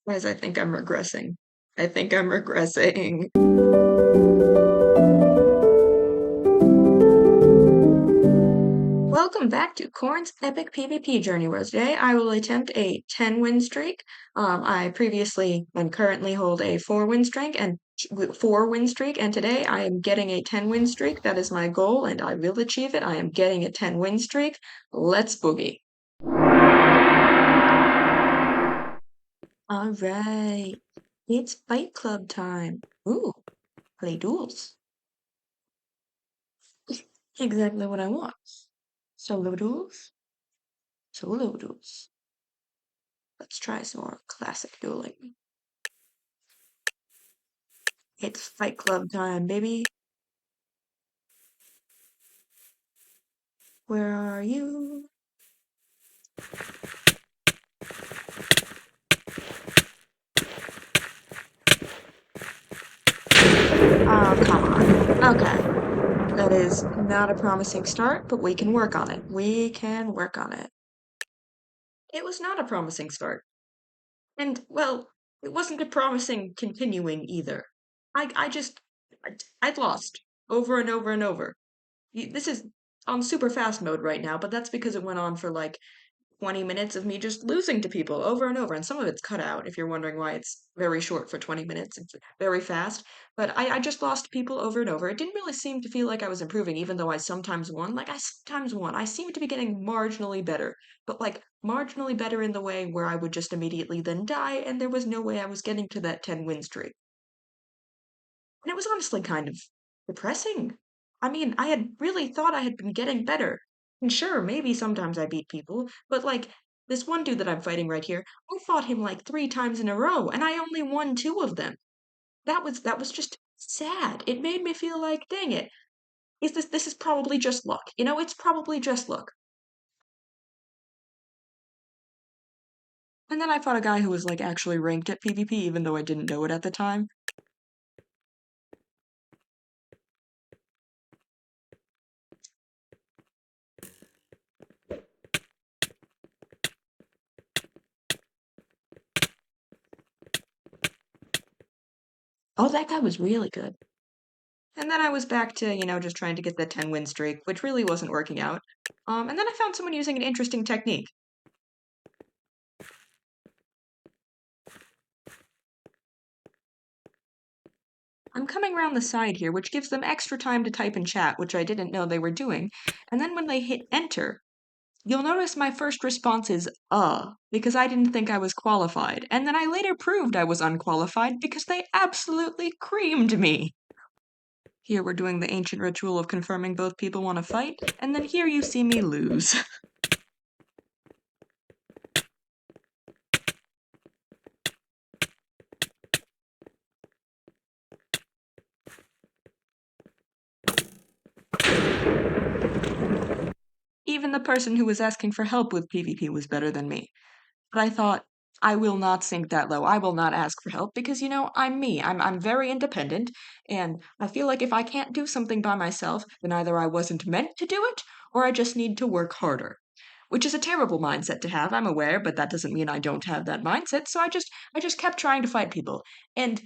Guys, I think I'm regressing. I think I'm regressing. Welcome back to Corn's epic PvP journey, where today I will attempt a 10-win streak. I previously and currently hold a 4-win streak and 4-win streak, and today I am getting a 10-win streak. That is my goal, and I will achieve it. I am getting a 10-win streak. Let's boogie. All right, it's Fight Club time. Ooh, play duels. Exactly what I want. Solo duels? Solo duels. Let's try some more classic dueling. It's Fight Club time, baby. Where are you? Oh, come on. Okay. That is not a promising start, but we can work on it. We can work on it. It was not a promising start. And, well, it wasn't a promising continuing either. I just, I'd lost over and over and over. This is on super fast mode right now, but that's because it went on for like 20 minutes of me just losing to people over and over. And some of it's cut out if you're wondering why it's very short for 20 minutes. It's very fast. But I just lost people over and over. It didn't really seem to feel like I was improving, even though I sometimes won. Like, I sometimes won. I seemed to be getting marginally better, but like marginally better in the way where I would just immediately then die, and there was no way I was getting to that 10 win streak. And it was honestly kind of depressing. I mean, I had really thought I had been getting better. And sure, maybe sometimes I beat people, but like this one dude that I'm fighting right here, I fought him like 3 times in a row, and I only won 2 of them. That was just sad. It made me feel like, dang it, this is probably just luck. You know, it's probably just luck. And then I fought a guy who was like actually ranked at PvP, even though I didn't know it at the time. Oh, that guy was really good. And then I was back to, just trying to get that 10 win streak, which really wasn't working out. And then I found someone using an interesting technique. I'm coming around the side here, which gives them extra time to type in chat, which I didn't know they were doing. And then when they hit enter, you'll notice my first response is, because I didn't think I was qualified. And then I later proved I was unqualified because they absolutely creamed me. Here we're doing the ancient ritual of confirming both people want to fight, and then here you see me lose. Even the person who was asking for help with PvP was better than me. But I thought, I will not sink that low. I will not ask for help because, I'm me. I'm very independent, and I feel like if I can't do something by myself, then either I wasn't meant to do it, or I just need to work harder. Which is a terrible mindset to have, I'm aware, but that doesn't mean I don't have that mindset, so I just kept trying to fight people. And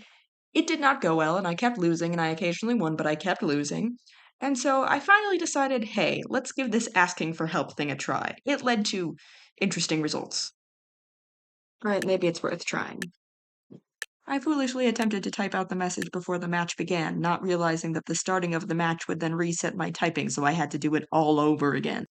it did not go well, and I kept losing, and I occasionally won, but I kept losing. And so I finally decided, hey, let's give this asking for help thing a try. It led to interesting results. Alright, maybe it's worth trying. I foolishly attempted to type out the message before the match began, not realizing that the starting of the match would then reset my typing, so I had to do it all over again.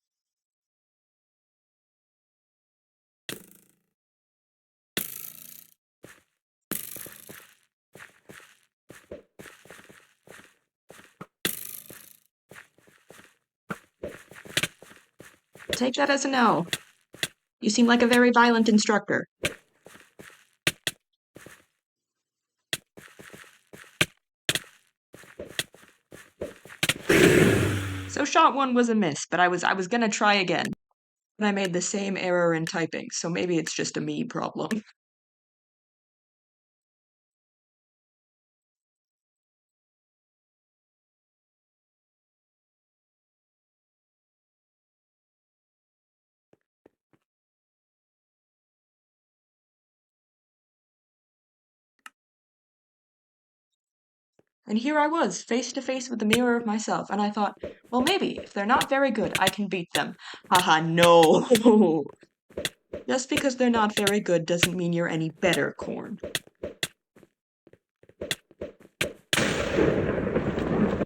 Take that as a no. You seem like a very violent instructor. So shot one was a miss, but I was gonna try again. And I made the same error in typing, so maybe it's just a me problem. And here I was, face to face with the mirror of myself, and I thought, well, maybe, if they're not very good, I can beat them. Haha, no! Just because they're not very good doesn't mean you're any better, Corn.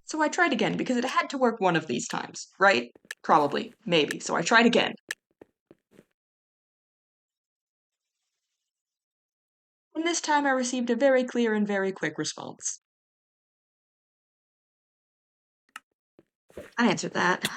So I tried again, because it had to work one of these times, right? Probably, maybe. So I tried again. And this time I received a very clear and very quick response. I answered that.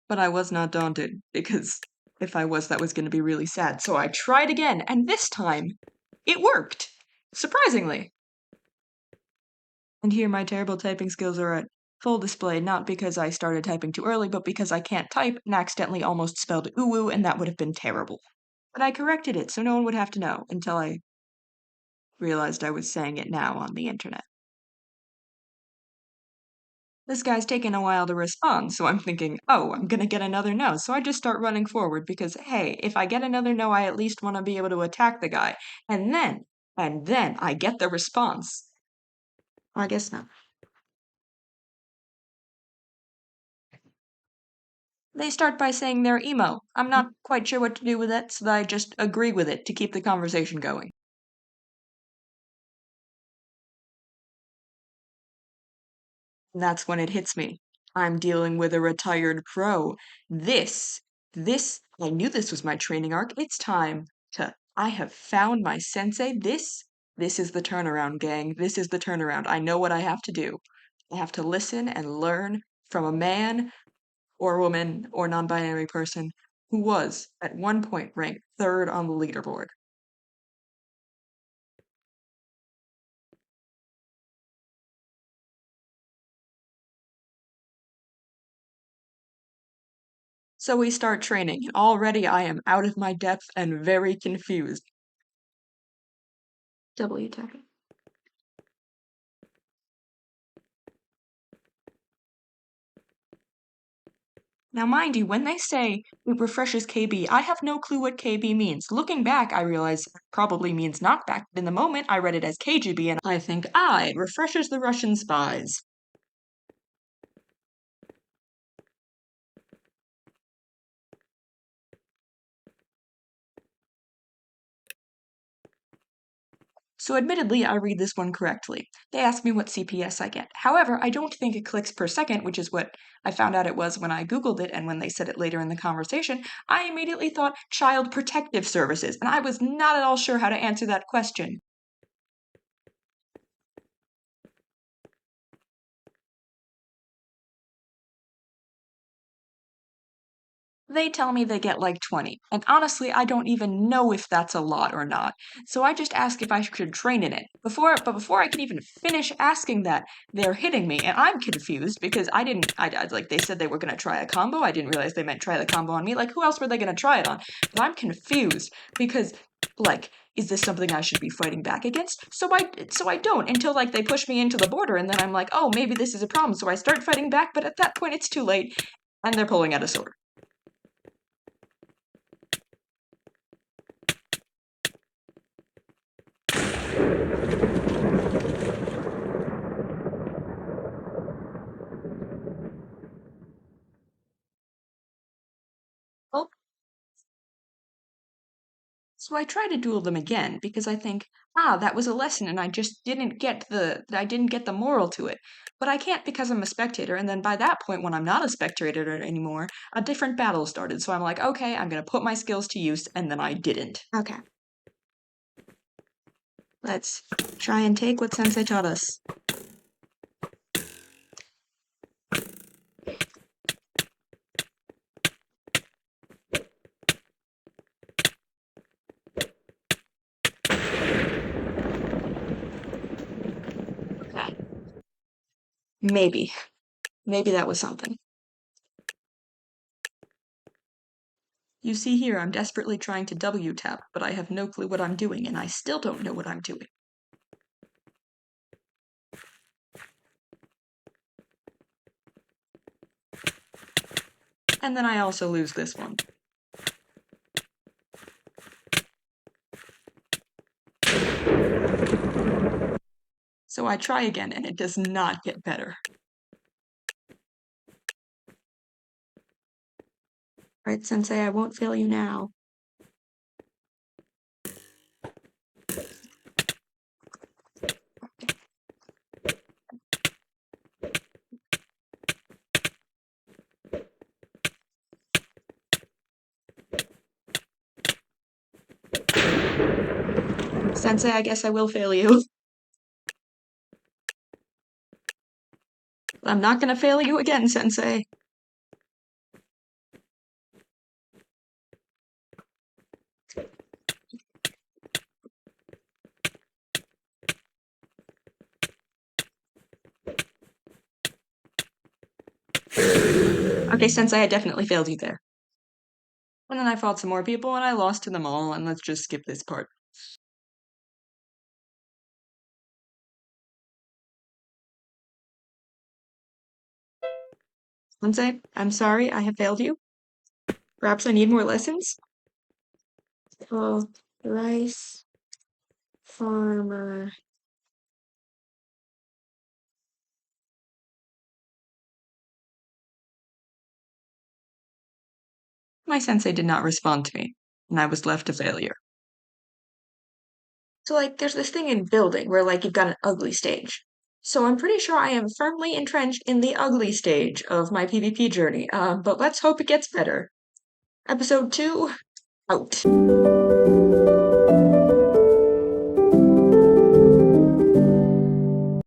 But I was not daunted, because if I was, that was going to be really sad. So I tried again, and this time, it worked! Surprisingly! And here my terrible typing skills are at full display, not because I started typing too early, but because I can't type and accidentally almost spelled uwu, and that would have been terrible. But I corrected it, so no one would have to know, until I realized I was saying it now on the internet. This guy's taking a while to respond, so I'm thinking, oh, I'm gonna get another no. So I just start running forward because, hey, if I get another no, I at least want to be able to attack the guy. And then I get the response. I guess not. They start by saying they're emo. I'm not quite sure what to do with it, so I just agree with it to keep the conversation going. And that's when it hits me. I'm dealing with a retired pro. I knew this was my training arc. It's time I have found my sensei. This is the turnaround, gang. This is the turnaround. I know what I have to do. I have to listen and learn from a man or woman or non-binary person who was, at one point, ranked third on the leaderboard. So we start training, and already I am out of my depth and very confused. W tapping. Now, mind you, when they say it refreshes KB, I have no clue what KB means. Looking back, I realize it probably means knockback, but in the moment, I read it as KGB, and I think, it refreshes the Russian spies. So admittedly, I read this one correctly. They ask me what CPS I get. However, I don't think it clicks per second, which is what I found out it was when I Googled it, and when they said it later in the conversation, I immediately thought Child Protective Services, and I was not at all sure how to answer that question. They tell me they get like 20, and honestly, I don't even know if that's a lot or not. So I just ask if I should train in it. Before I can even finish asking that, they're hitting me, and I'm confused because like they said they were gonna try a combo. I didn't realize they meant try the combo on me. Like, who else were they gonna try it on? But I'm confused because, like, is this something I should be fighting back against? So I don't until like they push me into the border, and then I'm like, oh, maybe this is a problem. So I start fighting back, but at that point it's too late, and they're pulling out a sword. Oh, so I try to duel them again because I think, that was a lesson and I just didn't get the moral to it. But I can't because I'm a spectator, and then by that point when I'm not a spectator anymore, a different battle started. So I'm like, okay, I'm gonna put my skills to use, and then I didn't. Okay. Let's try and take what Sensei taught us. Okay. Maybe. Maybe that was something. You see here, I'm desperately trying to W tap, but I have no clue what I'm doing, and I still don't know what I'm doing. And then I also lose this one. So I try again, and it does not get better. Right, Sensei, I won't fail you now. Sensei, I guess I will fail you. I'm not gonna fail you again, Sensei. Okay, Sensei, I definitely failed you there. And then I fought some more people, and I lost to them all, and let's just skip this part. Sensei, I'm sorry, I have failed you. Perhaps I need more lessons? Oh, rice farmer. My sensei did not respond to me, and I was left a failure. So, like, there's this thing in building where, like, you've got an ugly stage. So I'm pretty sure I am firmly entrenched in the ugly stage of my PvP journey, but let's hope it gets better. Episode 2, out.